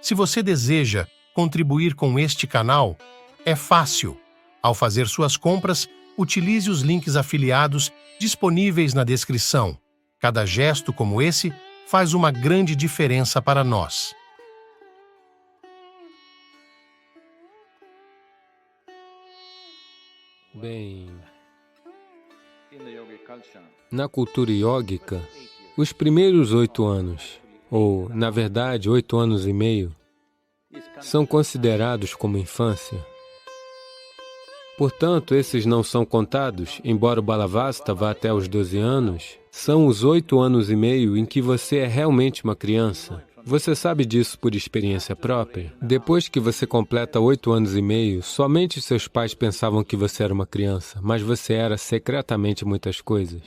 Se você deseja contribuir com este canal, é fácil. Ao fazer suas compras, utilize os links afiliados disponíveis na descrição. Cada gesto como esse faz uma grande diferença para nós. Bem, na cultura iógica, os primeiros 8 anos, ou, na verdade, 8 anos e meio, são considerados como infância. Portanto, esses não são contados, embora o Balavasta vá até os 12 anos, são os 8 anos e meio em que você é realmente uma criança. Você sabe disso por experiência própria? Depois que você completa 8 anos e meio, somente seus pais pensavam que você era uma criança, mas você era secretamente muitas coisas.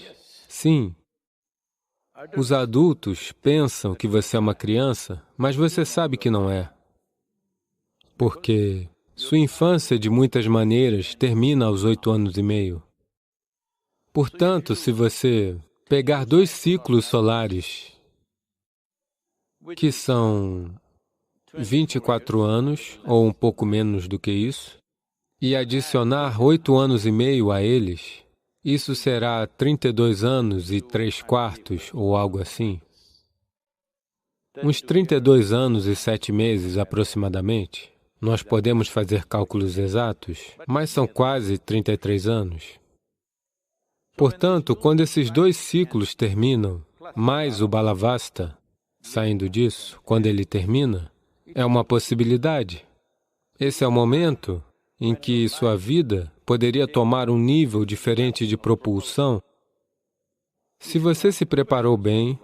Sim. Os adultos pensam que você é uma criança, mas você sabe que não é. Porque sua infância, de muitas maneiras, termina aos 8 anos e meio. Portanto, se você pegar 2 ciclos solares, que são 24 anos, ou um pouco menos do que isso, e adicionar 8 anos e meio a eles, isso será 32 anos e 3/4, ou algo assim. Uns 32 anos e 7 meses, aproximadamente. Nós podemos fazer cálculos exatos, mas são quase 33 anos. Portanto, quando esses 2 ciclos terminam, mais o Balavasta, saindo disso, quando ele termina, é uma possibilidade. Esse é o momento em que sua vida poderia tomar um nível diferente de propulsão. Se você se preparou bem,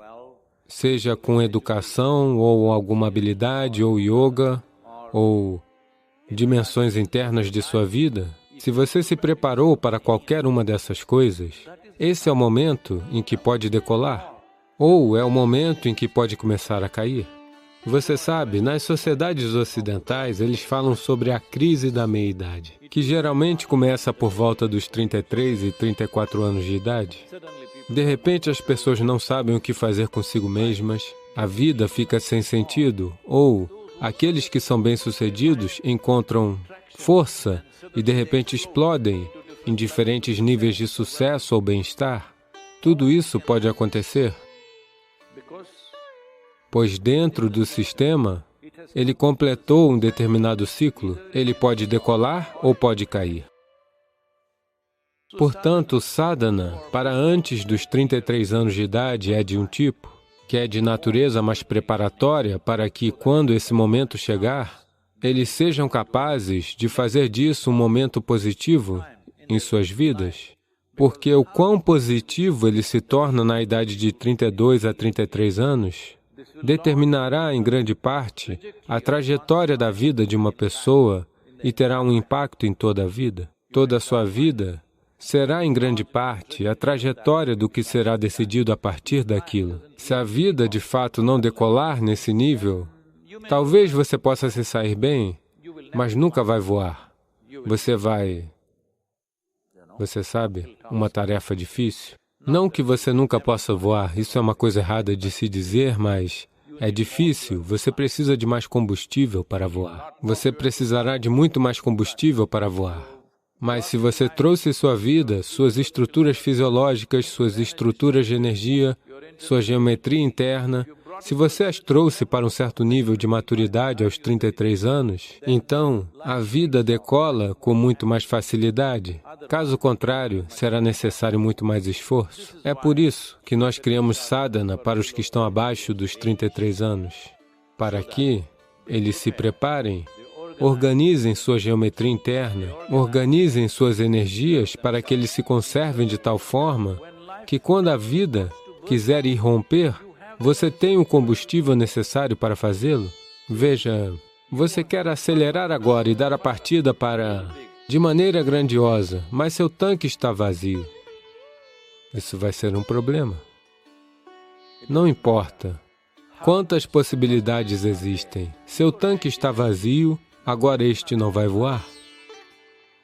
seja com educação, ou alguma habilidade, ou yoga, ou dimensões internas de sua vida, se você se preparou para qualquer uma dessas coisas, esse é o momento em que pode decolar, ou é o momento em que pode começar a cair. Você sabe, nas sociedades ocidentais, eles falam sobre a crise da meia-idade, que geralmente começa por volta dos 33 e 34 anos de idade. De repente, as pessoas não sabem o que fazer consigo mesmas, a vida fica sem sentido, ou aqueles que são bem-sucedidos encontram força e, de repente, explodem em diferentes níveis de sucesso ou bem-estar. Tudo isso pode acontecer, pois dentro do sistema, ele completou um determinado ciclo. Ele pode decolar ou pode cair. Portanto, o sadhana, para antes dos 33 anos de idade, é de um tipo, que é de natureza mais preparatória para que, quando esse momento chegar, eles sejam capazes de fazer disso um momento positivo em suas vidas. Porque o quão positivo ele se torna na idade de 32 a 33 anos, determinará, em grande parte, a trajetória da vida de uma pessoa e terá um impacto em toda a vida. Toda a sua vida será, em grande parte, a trajetória do que será decidido a partir daquilo. Se a vida, de fato, não decolar nesse nível, talvez você possa se sair bem, mas nunca vai voar. Você sabe, uma tarefa difícil. Não que você nunca possa voar, isso é uma coisa errada de se dizer, mas é difícil, você precisa de mais combustível para voar. Você precisará de muito mais combustível para voar. Mas se você trouxe sua vida, suas estruturas fisiológicas, suas estruturas de energia, sua geometria interna, se você as trouxe para um certo nível de maturidade aos 33 anos, então a vida decola com muito mais facilidade. Caso contrário, será necessário muito mais esforço. É por isso que nós criamos sadhana para os que estão abaixo dos 33 anos, para que eles se preparem, organizem sua geometria interna, organizem suas energias para que eles se conservem de tal forma que quando a vida quiser irromper, você tem o combustível necessário para fazê-lo? Veja, você quer acelerar agora e dar a partida de maneira grandiosa, mas seu tanque está vazio. Isso vai ser um problema. Não importa quantas possibilidades existem. Seu tanque está vazio, agora este não vai voar.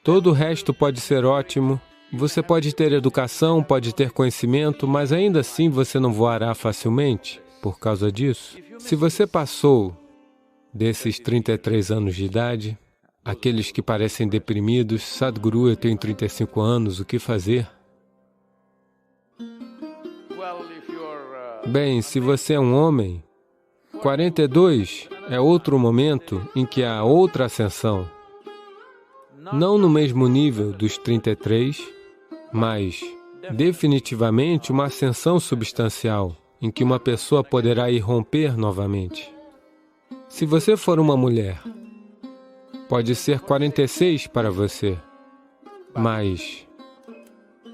Todo o resto pode ser ótimo. Você pode ter educação, pode ter conhecimento, mas ainda assim você não voará facilmente por causa disso. Se você passou desses 33 anos de idade, aqueles que parecem deprimidos, Sadhguru, eu tenho 35 anos, o que fazer? Bem, se você é um homem, 42 é outro momento em que há outra ascensão. Não no mesmo nível dos 33, mas definitivamente uma ascensão substancial, em que uma pessoa poderá irromper novamente. Se você for uma mulher, pode ser 46 para você, mas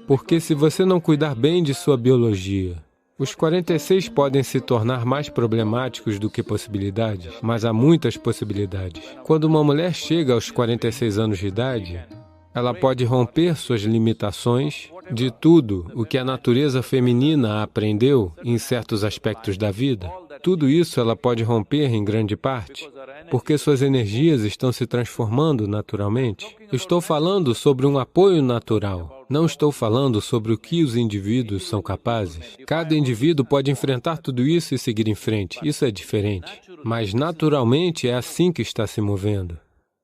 porque se você não cuidar bem de sua biologia, os 46 podem se tornar mais problemáticos do que possibilidades, mas há muitas possibilidades. Quando uma mulher chega aos 46 anos de idade, ela pode romper suas limitações de tudo o que a natureza feminina aprendeu em certos aspectos da vida. Tudo isso ela pode romper em grande parte, porque suas energias estão se transformando naturalmente. Eu estou falando sobre um apoio natural. Não estou falando sobre o que os indivíduos são capazes. Cada indivíduo pode enfrentar tudo isso e seguir em frente. Isso é diferente. Mas naturalmente é assim que está se movendo.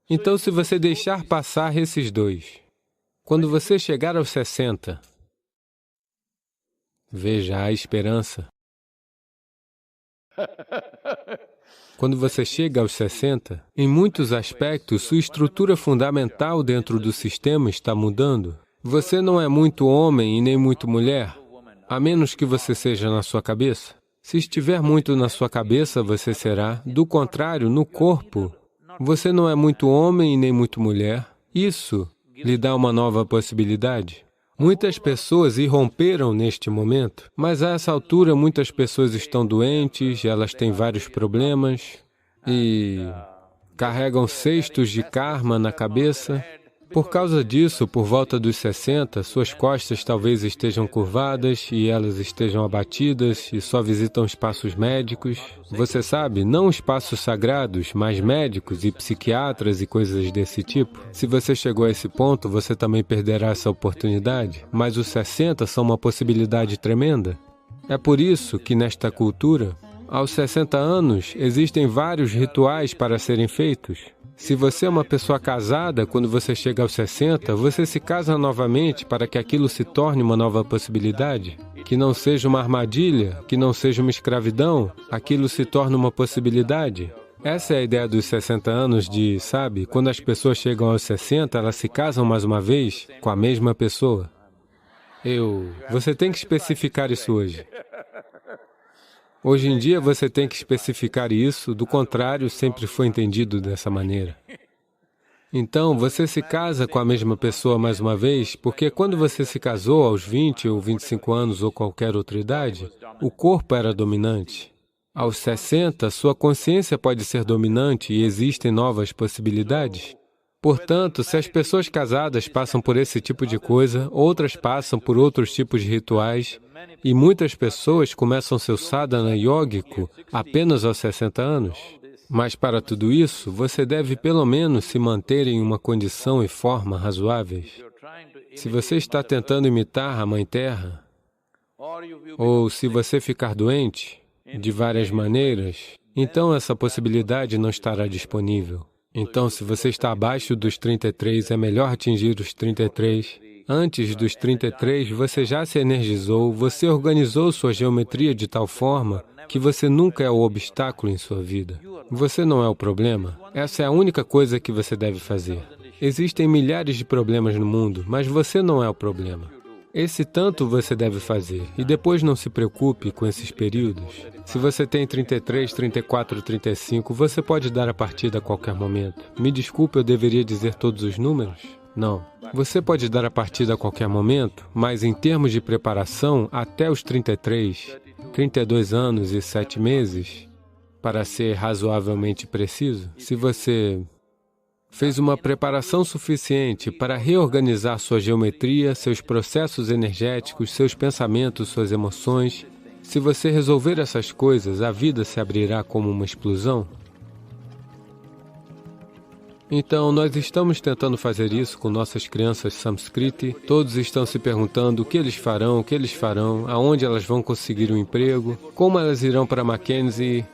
Então, se você deixar passar esses dois, quando você chegar aos 60, veja a esperança. Quando você chega aos 60, em muitos aspectos, sua estrutura fundamental dentro do sistema está mudando. Você não é muito homem e nem muito mulher, a menos que você seja na sua cabeça. Se estiver muito na sua cabeça, você será. Do contrário, no corpo, você não é muito homem e nem muito mulher. Isso lhe dá uma nova possibilidade. Muitas pessoas irromperam neste momento, mas a essa altura muitas pessoas estão doentes, elas têm vários problemas e carregam cestos de karma na cabeça. Por causa disso, por volta dos 60, suas costas talvez estejam curvadas e elas estejam abatidas e só visitam espaços médicos. Você sabe, não espaços sagrados, mas médicos e psiquiatras e coisas desse tipo. Se você chegou a esse ponto, você também perderá essa oportunidade, mas os 60 são uma possibilidade tremenda. É por isso que nesta cultura, aos 60 anos, existem vários rituais para serem feitos. Se você é uma pessoa casada, quando você chega aos 60, você se casa novamente para que aquilo se torne uma nova possibilidade. Que não seja uma armadilha, que não seja uma escravidão, aquilo se torna uma possibilidade. Essa é a ideia dos 60 anos de, sabe, quando as pessoas chegam aos 60, elas se casam mais uma vez com a mesma pessoa. Você tem que especificar isso hoje. Hoje em dia você tem que especificar isso, do contrário, sempre foi entendido dessa maneira. Então, você se casa com a mesma pessoa mais uma vez, porque quando você se casou aos 20 ou 25 anos ou qualquer outra idade, o corpo era dominante. Aos 60, sua consciência pode ser dominante e existem novas possibilidades. Portanto, se as pessoas casadas passam por esse tipo de coisa, outras passam por outros tipos de rituais, e muitas pessoas começam seu sadhana yógico apenas aos 60 anos. Mas para tudo isso, você deve pelo menos se manter em uma condição e forma razoáveis. Se você está tentando imitar a Mãe Terra, ou se você ficar doente, de várias maneiras, então essa possibilidade não estará disponível. Então, se você está abaixo dos 33, é melhor atingir os 33. Antes dos 33, você já se energizou, você organizou sua geometria de tal forma que você nunca é o obstáculo em sua vida. Você não é o problema. Essa é a única coisa que você deve fazer. Existem milhares de problemas no mundo, mas você não é o problema. Esse tanto você deve fazer, e depois não se preocupe com esses períodos. Se você tem 33, 34, 35, você pode dar a partida a qualquer momento. Me desculpe, eu deveria dizer todos os números? Não. Você pode dar a partida a qualquer momento, mas em termos de preparação, até os 33, 32 anos e 7 meses, para ser razoavelmente preciso, se você fez uma preparação suficiente para reorganizar sua geometria, seus processos energéticos, seus pensamentos, suas emoções, se você resolver essas coisas, a vida se abrirá como uma explosão. Então, nós estamos tentando fazer isso com nossas crianças Samskriti. Todos estão se perguntando o que eles farão, aonde elas vão conseguir um emprego, como elas irão para Mackenzie,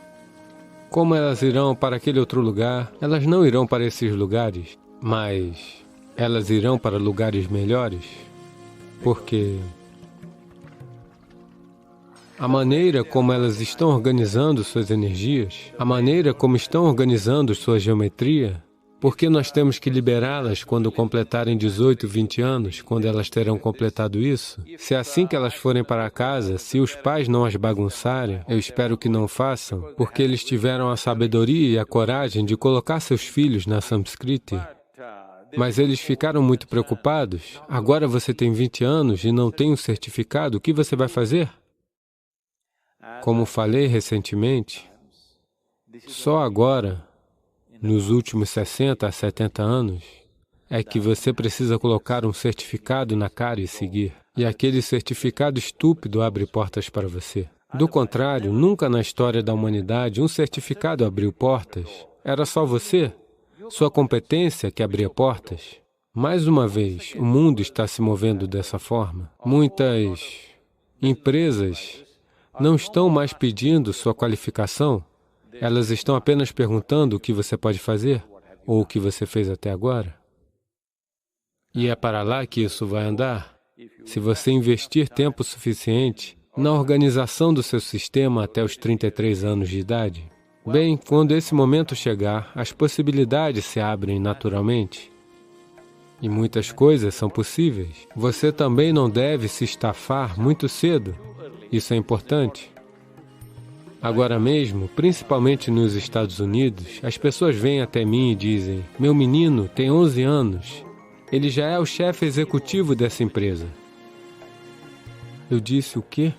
Como elas irão para aquele outro lugar? Elas não irão para esses lugares, mas elas irão para lugares melhores, porque a maneira como elas estão organizando suas energias, a maneira como estão organizando sua geometria, porque nós temos que liberá-las quando completarem 18, 20 anos, quando elas terão completado isso. Se é assim que elas forem para casa, se os pais não as bagunçarem, eu espero que não façam, porque eles tiveram a sabedoria e a coragem de colocar seus filhos na Samskriti. Mas eles ficaram muito preocupados. Agora você tem 20 anos e não tem um certificado, o que você vai fazer? Como falei recentemente, só agora, nos últimos 60 a 70 anos, é que você precisa colocar um certificado na cara e seguir. E aquele certificado estúpido abre portas para você. Do contrário, nunca na história da humanidade um certificado abriu portas. Era só você, sua competência que abria portas. Mais uma vez, o mundo está se movendo dessa forma. Muitas empresas não estão mais pedindo sua qualificação. Elas estão apenas perguntando o que você pode fazer, ou o que você fez até agora. E é para lá que isso vai andar. Se você investir tempo suficiente na organização do seu sistema até os 33 anos de idade, bem, quando esse momento chegar, as possibilidades se abrem naturalmente. E muitas coisas são possíveis. Você também não deve se estafar muito cedo. Isso é importante. Agora mesmo, principalmente nos Estados Unidos, as pessoas vêm até mim e dizem: meu menino tem 11 anos, ele já é o chefe executivo dessa empresa. Eu disse: o quê?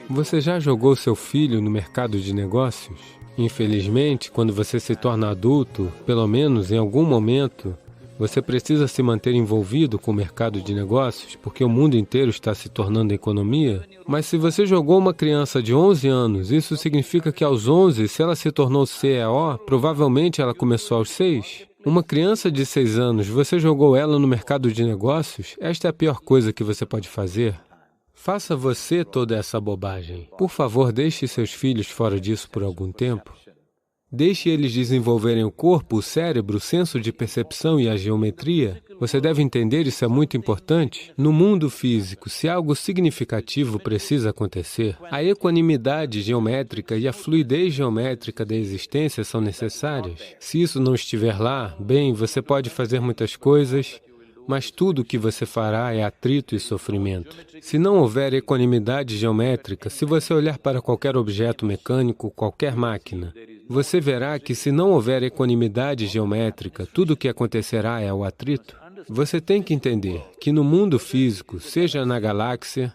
Você já jogou seu filho no mercado de negócios? Infelizmente, quando você se torna adulto, pelo menos em algum momento, você precisa se manter envolvido com o mercado de negócios, porque o mundo inteiro está se tornando economia. Mas se você jogou uma criança de 11 anos, isso significa que aos 11, se ela se tornou CEO, provavelmente ela começou aos 6. Uma criança de 6 anos, você jogou ela no mercado de negócios? Esta é a pior coisa que você pode fazer. Faça você toda essa bobagem. Por favor, deixe seus filhos fora disso por algum tempo. Deixe eles desenvolverem o corpo, o cérebro, o senso de percepção e a geometria. Você deve entender, isso é muito importante. No mundo físico, se algo significativo precisa acontecer, a equanimidade geométrica e a fluidez geométrica da existência são necessárias. Se isso não estiver lá, bem, você pode fazer muitas coisas, mas tudo o que você fará é atrito e sofrimento. Se não houver equanimidade geométrica, se você olhar para qualquer objeto mecânico, qualquer máquina, você verá que se não houver equanimidade geométrica, tudo o que acontecerá é o atrito. Você tem que entender que no mundo físico, seja na galáxia,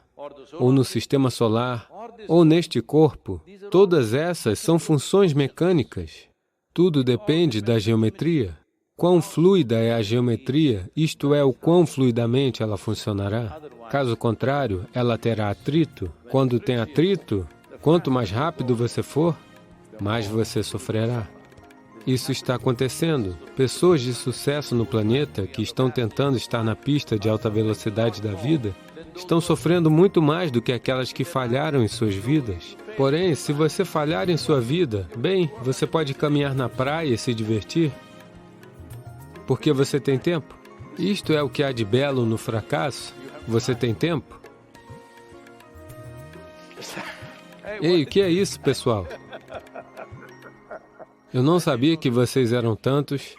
ou no sistema solar, ou neste corpo, todas essas são funções mecânicas. Tudo depende da geometria. Quão fluida é a geometria, isto é, o quão fluidamente ela funcionará. Caso contrário, ela terá atrito. Quando tem atrito, quanto mais rápido você for, mais você sofrerá. Isso está acontecendo. Pessoas de sucesso no planeta que estão tentando estar na pista de alta velocidade da vida estão sofrendo muito mais do que aquelas que falharam em suas vidas. Porém, se você falhar em sua vida, bem, você pode caminhar na praia e se divertir, porque você tem tempo. Isto é o que há de belo no fracasso. Você tem tempo. Ei, o que é isso, pessoal? Eu não sabia que vocês eram tantos.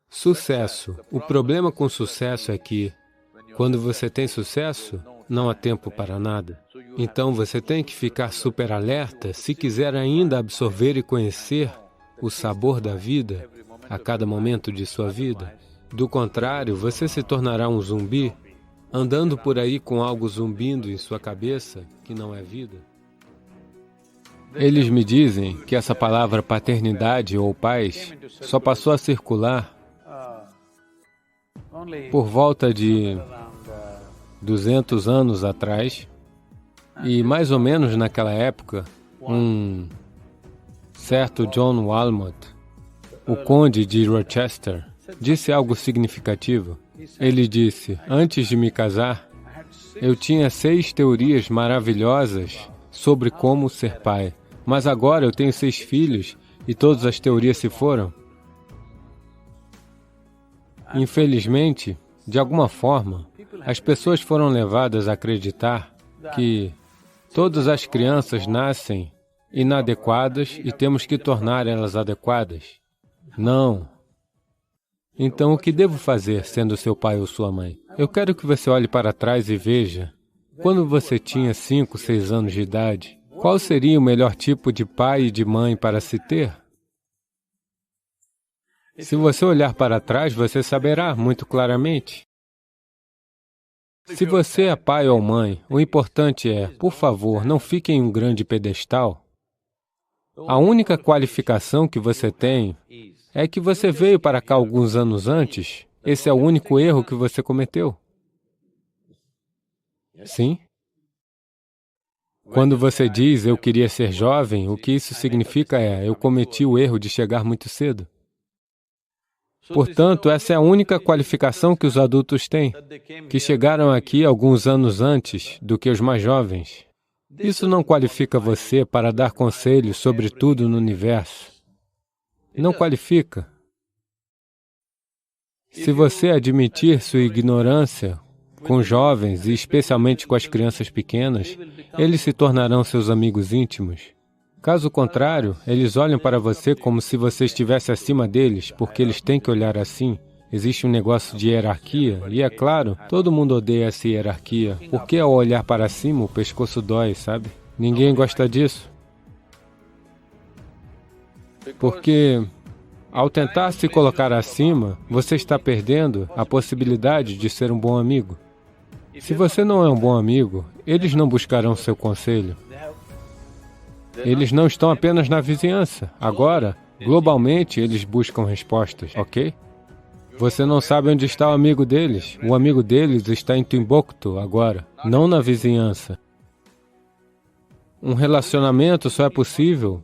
Sucesso. O problema com sucesso é que, quando você tem sucesso, não há tempo para nada. Então você tem que ficar super alerta se quiser ainda absorver e conhecer o sabor da vida a cada momento de sua vida. Do contrário, você se tornará um zumbi, andando por aí com algo zumbindo em sua cabeça, que não é vida. Eles me dizem que essa palavra paternidade ou pais só passou a circular por volta de 200 anos atrás, e mais ou menos naquela época, um certo John Walmot, o conde de Rochester, disse algo significativo. Ele disse: antes de me casar, Eu tinha 6 teorias maravilhosas sobre como ser pai, mas agora eu tenho 6 filhos e todas as teorias se foram. Infelizmente, de alguma forma, as pessoas foram levadas a acreditar que todas as crianças nascem inadequadas e temos que tornar elas adequadas. Não. Então, o que devo fazer, sendo seu pai ou sua mãe? Eu quero que você olhe para trás e veja, quando você tinha 5, 6 anos de idade, qual seria o melhor tipo de pai e de mãe para se ter? Se você olhar para trás, você saberá muito claramente. Se você é pai ou mãe, o importante é, por favor, não fique em um grande pedestal. A única qualificação que você tem é que você veio para cá alguns anos antes. Esse é o único erro que você cometeu. Sim? Quando você diz, eu queria ser jovem, o que isso significa é, eu cometi o erro de chegar muito cedo. Portanto, essa é a única qualificação que os adultos têm, que chegaram aqui alguns anos antes do que os mais jovens. Isso não qualifica você para dar conselhos sobre tudo no universo. Não qualifica. Se você admitir sua ignorância com jovens e especialmente com as crianças pequenas, eles se tornarão seus amigos íntimos. Caso contrário, eles olham para você como se você estivesse acima deles, porque eles têm que olhar assim. Existe um negócio de hierarquia, e é claro, todo mundo odeia essa hierarquia, porque ao olhar para cima, o pescoço dói, sabe? Ninguém gosta disso. Porque, ao tentar se colocar acima, você está perdendo a possibilidade de ser um bom amigo. Se você não é um bom amigo, eles não buscarão seu conselho. Eles não estão apenas na vizinhança. Agora, globalmente, eles buscam respostas, ok? Você não sabe onde está o amigo deles. O amigo deles está em Timbuktu agora, não na vizinhança. Um relacionamento só é possível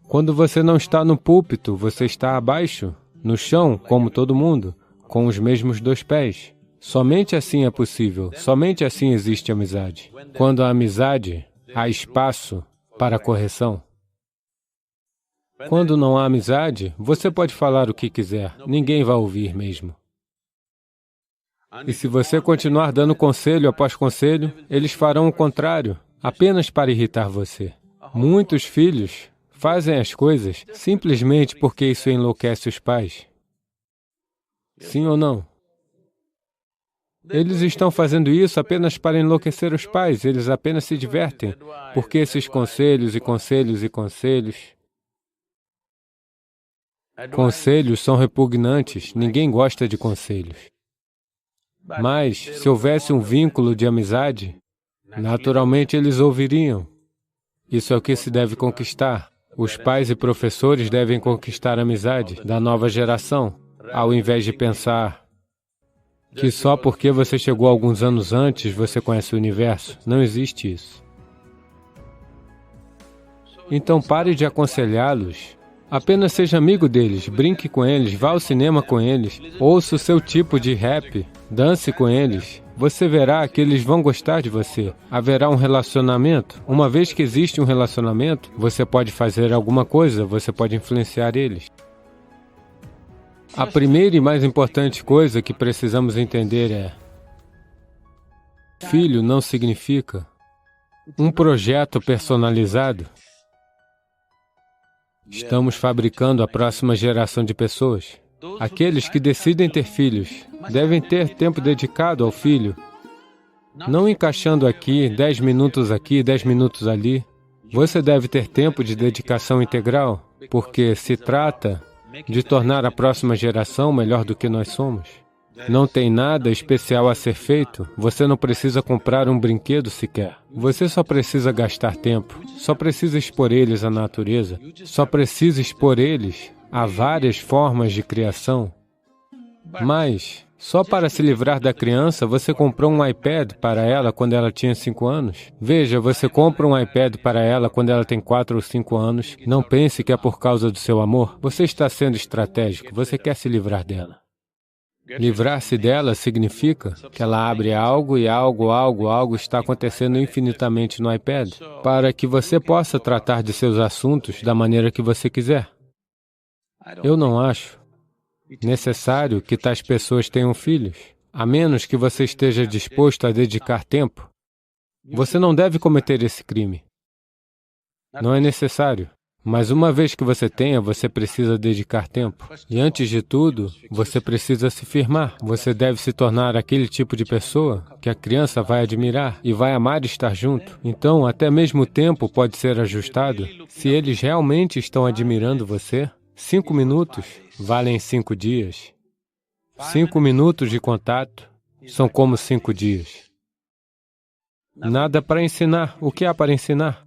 quando você não está no púlpito, você está abaixo, no chão, como todo mundo, com os mesmos 2 pés. Somente assim é possível, somente assim existe amizade. Quando há amizade, há espaço para correção. Quando não há amizade, você pode falar o que quiser, ninguém vai ouvir mesmo. E se você continuar dando conselho após conselho, eles farão o contrário, apenas para irritar você. Muitos filhos fazem as coisas simplesmente porque isso enlouquece os pais. Sim ou não? Eles estão fazendo isso apenas para enlouquecer os pais, eles apenas se divertem, porque esses conselhos e conselhos e conselhos... Conselhos são repugnantes, ninguém gosta de conselhos. Mas, se houvesse um vínculo de amizade, naturalmente eles ouviriam. Isso é o que se deve conquistar. Os pais e professores devem conquistar a amizade da nova geração, ao invés de pensar que só porque você chegou alguns anos antes você conhece o universo. Não existe isso. Então pare de aconselhá-los. Apenas seja amigo deles, brinque com eles, vá ao cinema com eles, ouça o seu tipo de rap, dance com eles. Você verá que eles vão gostar de você. Haverá um relacionamento. Uma vez que existe um relacionamento, você pode fazer alguma coisa, você pode influenciar eles. A primeira e mais importante coisa que precisamos entender é: filho não significa um projeto personalizado. Estamos fabricando a próxima geração de pessoas. Aqueles que decidem ter filhos devem ter tempo dedicado ao filho, não encaixando aqui, 10 minutos aqui, 10 minutos ali. Você deve ter tempo de dedicação integral, porque se trata de tornar a próxima geração melhor do que nós somos. Não tem nada especial a ser feito, você não precisa comprar um brinquedo sequer. Você só precisa gastar tempo, só precisa expor eles à natureza, só precisa expor eles a várias formas de criação. Mas, só para se livrar da criança, você comprou um iPad para ela quando ela tinha 5 anos. Veja, você compra um iPad para ela quando ela tem 4 ou 5 anos. Não pense que é por causa do seu amor. Você está sendo estratégico, você quer se livrar dela. Livrar-se dela significa que ela abre algo e algo está acontecendo infinitamente no iPad, para que você possa tratar de seus assuntos da maneira que você quiser. Eu não acho necessário que tais pessoas tenham filhos, a menos que você esteja disposto a dedicar tempo. Você não deve cometer esse crime. Não é necessário. Mas uma vez que você tenha, você precisa dedicar tempo. E antes de tudo, você precisa se firmar. Você deve se tornar aquele tipo de pessoa que a criança vai admirar e vai amar estar junto. Então, até mesmo o tempo pode ser ajustado. Se eles realmente estão admirando você, 5 minutos valem 5 dias. 5 minutos de contato são como 5 dias. Nada para ensinar. O que há para ensinar?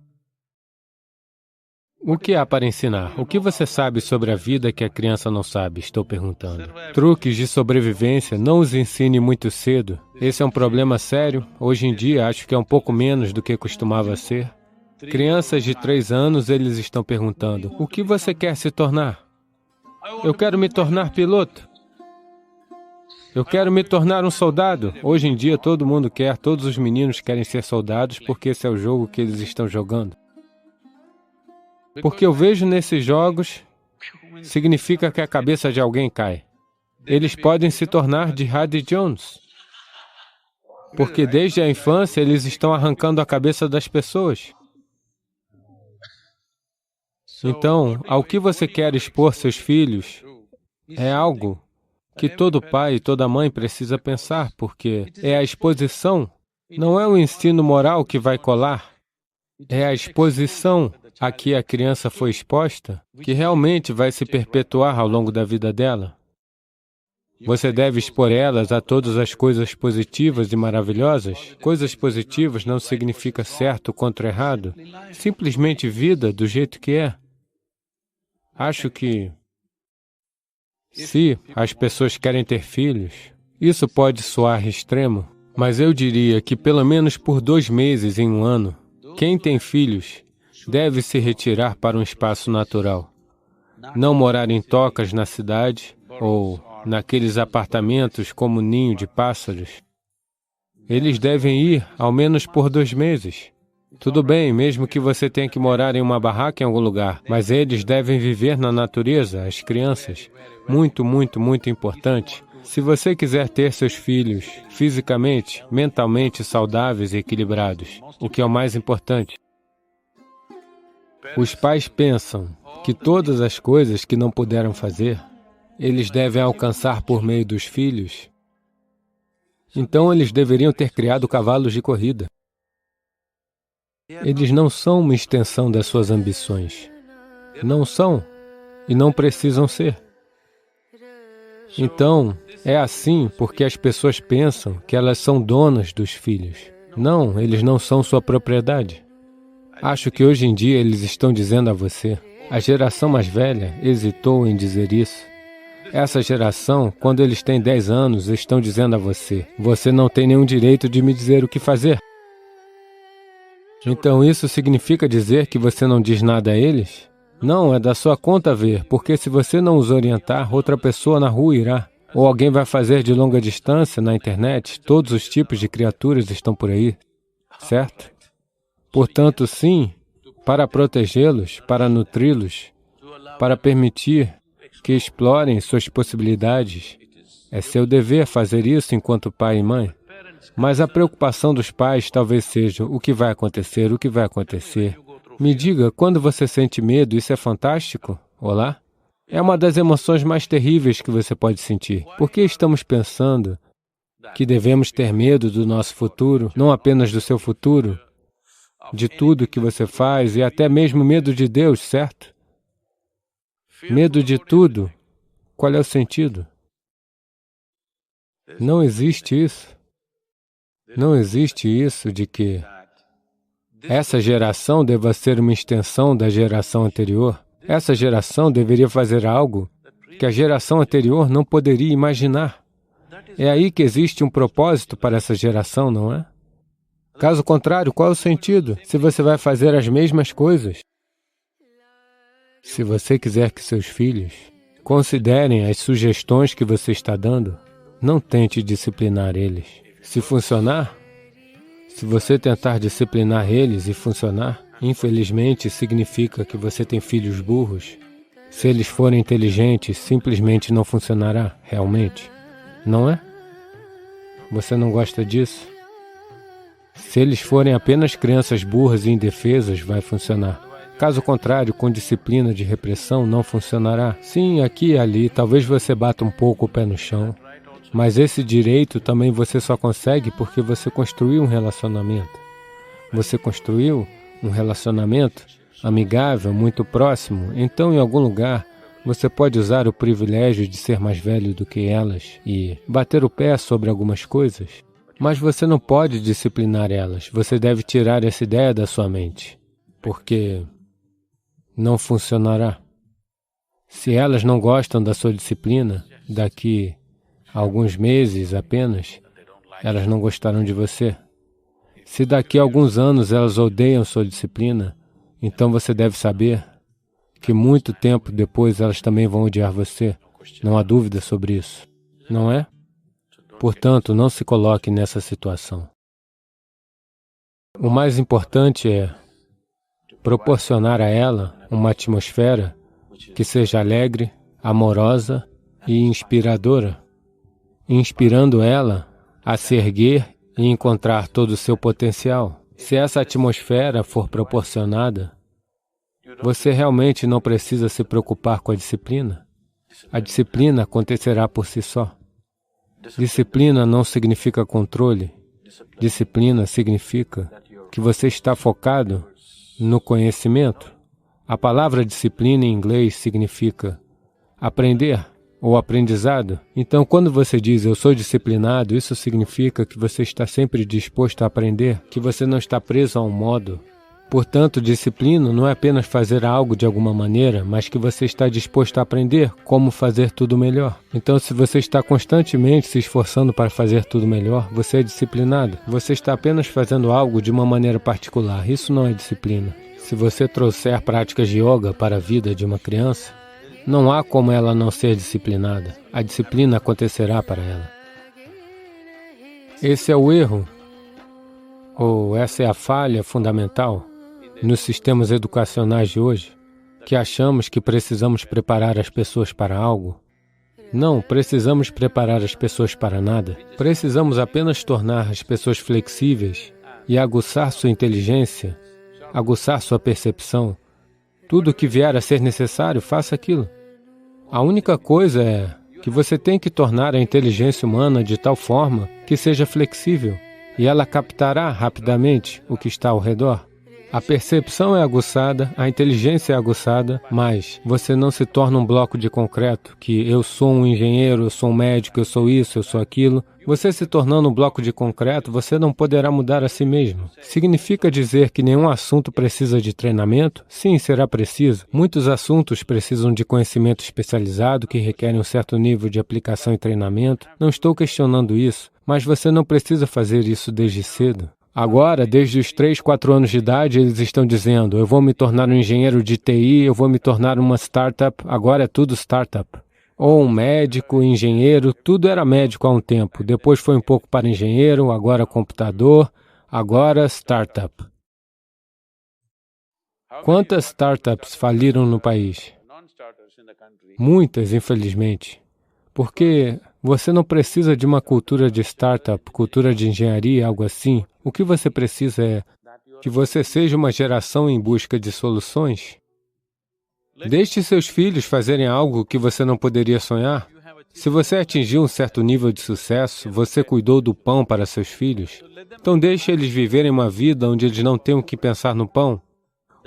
O que há para ensinar? O que você sabe sobre a vida que a criança não sabe? Estou perguntando. Truques de sobrevivência, não os ensine muito cedo. Esse é um problema sério. Hoje em dia, acho que é um pouco menos do que costumava ser. Crianças de 3 anos, eles estão perguntando, o que você quer se tornar? Eu quero me tornar piloto. Eu quero me tornar um soldado. Hoje em dia, todo mundo quer, todos os meninos querem ser soldados porque esse é o jogo que eles estão jogando. Porque eu vejo nesses jogos, significa que a cabeça de alguém cai. Eles podem se tornar Jihad Jones. Porque desde a infância eles estão arrancando a cabeça das pessoas. Então, ao que você quer expor seus filhos é algo que todo pai e toda mãe precisa pensar, porque é a exposição, não é o ensino moral que vai colar, é a exposição a que a criança foi exposta, que realmente vai se perpetuar ao longo da vida dela. Você deve expor elas a todas as coisas positivas e maravilhosas. Coisas positivas não significa certo contra errado, simplesmente vida do jeito que é. Acho que, se as pessoas querem ter filhos, isso pode soar extremo, mas eu diria que pelo menos por 2 meses em um ano, quem tem filhos deve se retirar para um espaço natural. Não morar em tocas na cidade ou naqueles apartamentos como ninho de pássaros. Eles devem ir ao menos por 2 meses. Tudo bem, mesmo que você tenha que morar em uma barraca em algum lugar, mas eles devem viver na natureza, as crianças. Muito, muito, muito importante. Se você quiser ter seus filhos fisicamente, mentalmente saudáveis e equilibrados, o que é o mais importante. Os pais pensam que todas as coisas que não puderam fazer, eles devem alcançar por meio dos filhos. Então, eles deveriam ter criado cavalos de corrida. Eles não são uma extensão das suas ambições. Não são e não precisam ser. Então, é assim porque as pessoas pensam que elas são donas dos filhos. Não, eles não são sua propriedade. Acho que hoje em dia eles estão dizendo a você, a geração mais velha hesitou em dizer isso. Essa geração, quando eles têm 10 anos, estão dizendo a você, você não tem nenhum direito de me dizer o que fazer. Então isso significa dizer que você não diz nada a eles? Não, é da sua conta ver, porque se você não os orientar, outra pessoa na rua irá. Ou alguém vai fazer de longa distância na internet, todos os tipos de criaturas estão por aí, certo? Portanto, sim, para protegê-los, para nutri-los, para permitir que explorem suas possibilidades, é seu dever fazer isso enquanto pai e mãe. Mas a preocupação dos pais talvez seja o que vai acontecer, o que vai acontecer. Me diga, quando você sente medo, isso é fantástico? Olá? É uma das emoções mais terríveis que você pode sentir. Por que estamos pensando que devemos ter medo do nosso futuro, não apenas do seu futuro, de tudo que você faz e até mesmo medo de Deus, certo? Medo de tudo. Qual é o sentido? Não existe isso. Não existe isso de que essa geração deva ser uma extensão da geração anterior. Essa geração deveria fazer algo que a geração anterior não poderia imaginar. É aí que existe um propósito para essa geração, não é? Caso contrário, qual é o sentido? Se você vai fazer as mesmas coisas. Se você quiser que seus filhos considerem as sugestões que você está dando, Não tente disciplinar eles. Se funcionar, se você tentar disciplinar eles e funcionar, infelizmente significa que você tem filhos burros. Se eles forem inteligentes, simplesmente não funcionará, realmente. Não é? Você não gosta disso? Se eles forem apenas crianças burras e indefesas, vai funcionar. Caso contrário, com disciplina de repressão, não funcionará. Sim, aqui e ali, talvez você bata um pouco o pé no chão, mas esse direito também você só consegue porque você construiu um relacionamento. Você construiu um relacionamento amigável, muito próximo, então em algum lugar você pode usar o privilégio de ser mais velho do que elas e bater o pé sobre algumas coisas, mas você não pode disciplinar elas. Você deve tirar essa ideia da sua mente, porque não funcionará. Se elas não gostam da sua disciplina, daqui a alguns meses apenas, elas não gostarão de você. Se daqui a alguns anos elas odeiam sua disciplina, então você deve saber que muito tempo depois elas também vão odiar você. Não há dúvida sobre isso, não é? Portanto, não se coloque nessa situação. O mais importante é proporcionar a ela uma atmosfera que seja alegre, amorosa e inspiradora, inspirando ela a se erguer e encontrar todo o seu potencial. Se essa atmosfera for proporcionada, você realmente não precisa se preocupar com a disciplina. A disciplina acontecerá por si só. Disciplina não significa controle. Disciplina significa que você está focado no conhecimento. A palavra disciplina em inglês significa aprender ou aprendizado. Então, quando você diz eu sou disciplinado, isso significa que você está sempre disposto a aprender, que você não está preso a um modo. Portanto, disciplina não é apenas fazer algo de alguma maneira, mas que você está disposto a aprender como fazer tudo melhor. Então, se você está constantemente se esforçando para fazer tudo melhor, você é disciplinado. Você está apenas fazendo algo de uma maneira particular. Isso não é disciplina. Se você trouxer práticas de yoga para a vida de uma criança, não há como ela não ser disciplinada. A disciplina acontecerá para ela. Esse é o erro, ou essa é a falha fundamental nos sistemas educacionais de hoje, que achamos que precisamos preparar as pessoas para algo. Não precisamos preparar as pessoas para nada. Precisamos apenas tornar as pessoas flexíveis e aguçar sua inteligência, aguçar sua percepção. Tudo o que vier a ser necessário, faça aquilo. A única coisa é que você tem que tornar a inteligência humana de tal forma que seja flexível, e ela captará rapidamente o que está ao redor. A percepção é aguçada, a inteligência é aguçada, mas você não se torna um bloco de concreto, que eu sou um engenheiro, eu sou um médico, eu sou isso, eu sou aquilo. Você se tornando um bloco de concreto, você não poderá mudar a si mesmo. Significa dizer que nenhum assunto precisa de treinamento? Sim, será preciso. Muitos assuntos precisam de conhecimento especializado, que requerem um certo nível de aplicação e treinamento. Não estou questionando isso, mas você não precisa fazer isso desde cedo. Agora, desde os 3, 4 anos de idade, eles estão dizendo, eu vou me tornar um engenheiro de TI, eu vou me tornar uma startup, agora é tudo startup. Ou um médico, engenheiro, tudo era médico há um tempo, depois foi um pouco para engenheiro, agora computador, agora startup. Quantas startups faliram no país? Muitas, infelizmente. Porque você não precisa de uma cultura de startup, cultura de engenharia, algo assim. O que você precisa é que você seja uma geração em busca de soluções. Deixe seus filhos fazerem algo que você não poderia sonhar. Se você atingiu um certo nível de sucesso, você cuidou do pão para seus filhos, então deixe eles viverem uma vida onde eles não tenham que pensar no pão.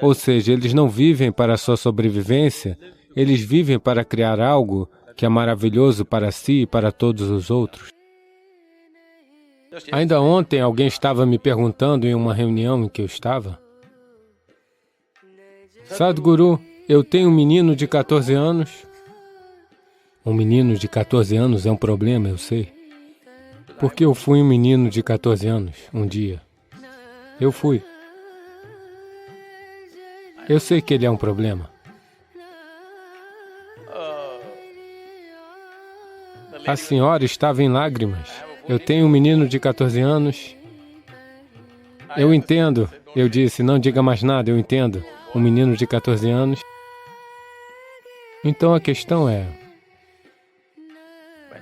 Ou seja, eles não vivem para a sua sobrevivência, eles vivem para criar algo que é maravilhoso para si e para todos os outros. Ainda ontem alguém estava me perguntando em uma reunião em que eu estava, Sadhguru, eu tenho um menino de 14 anos. Um menino de 14 anos é um problema, eu sei. Porque eu fui um menino de 14 anos, um dia. Eu fui. Eu sei que ele é um problema. A senhora estava em lágrimas. Eu tenho um menino de 14 anos. Eu entendo. Eu disse, não diga mais nada, eu entendo. Um menino de 14 anos. Então a questão é,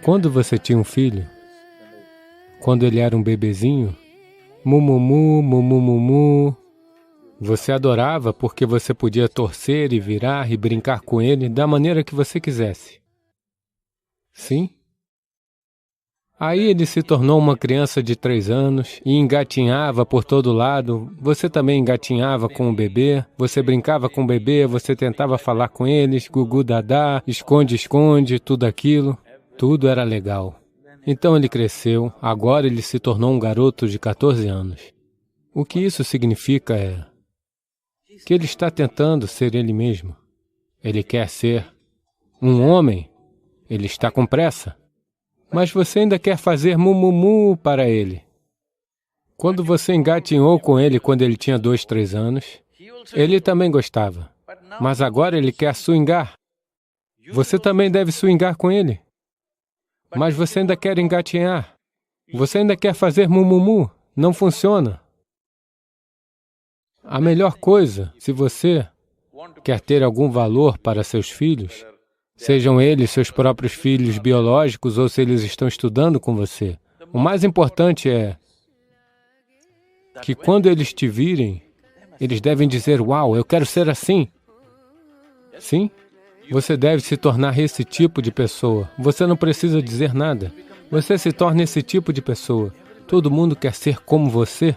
quando você tinha um filho, quando ele era um bebezinho, mumumu, mumumumu, você adorava porque você podia torcer e virar e brincar com ele da maneira que você quisesse. Sim? Aí ele se tornou uma criança de 3 anos e engatinhava por todo lado. Você também engatinhava com o bebê, você brincava com o bebê, você tentava falar com eles, gugu dadá, esconde-esconde, tudo aquilo. Tudo era legal. Então ele cresceu, agora ele se tornou um garoto de 14 anos. O que isso significa é que ele está tentando ser ele mesmo. Ele quer ser um homem. Ele está com pressa. Mas você ainda quer fazer mumumu para ele. Quando você engatinhou com ele quando ele tinha 2, 3 anos, ele também gostava. Mas agora ele quer swingar. Você também deve swingar com ele. Mas você ainda quer engatinhar. Você ainda quer fazer mumumu. Não funciona. A melhor coisa, se você quer ter algum valor para seus filhos, sejam eles seus próprios filhos biológicos ou se eles estão estudando com você, o mais importante é que quando eles te virem, eles devem dizer, uau, eu quero ser assim. Sim? Você deve se tornar esse tipo de pessoa. Você não precisa dizer nada. Você se torna esse tipo de pessoa. Todo mundo quer ser como você.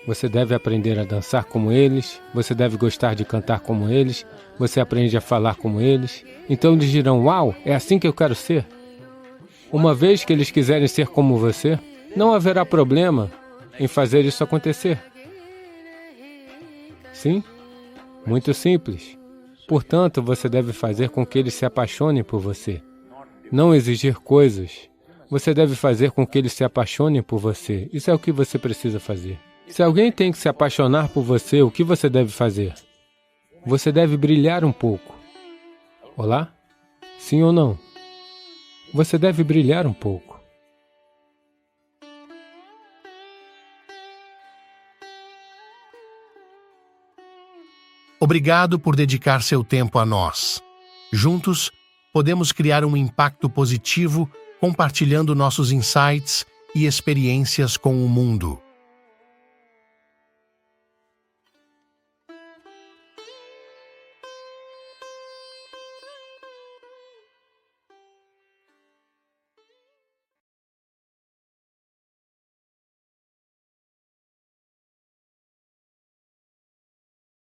Você deve aprender a dançar como eles, você deve gostar de cantar como eles, você aprende a falar como eles. Então eles dirão, uau, é assim que eu quero ser. Uma vez que eles quiserem ser como você, não haverá problema em fazer isso acontecer. Sim? Muito simples. Portanto, você deve fazer com que eles se apaixonem por você. Não exigir coisas. Você deve fazer com que eles se apaixonem por você. Isso é o que você precisa fazer. Se alguém tem que se apaixonar por você, o que você deve fazer? Você deve brilhar um pouco. Olá? Sim ou não? Você deve brilhar um pouco. Obrigado por dedicar seu tempo a nós. Juntos, podemos criar um impacto positivo compartilhando nossos insights e experiências com o mundo.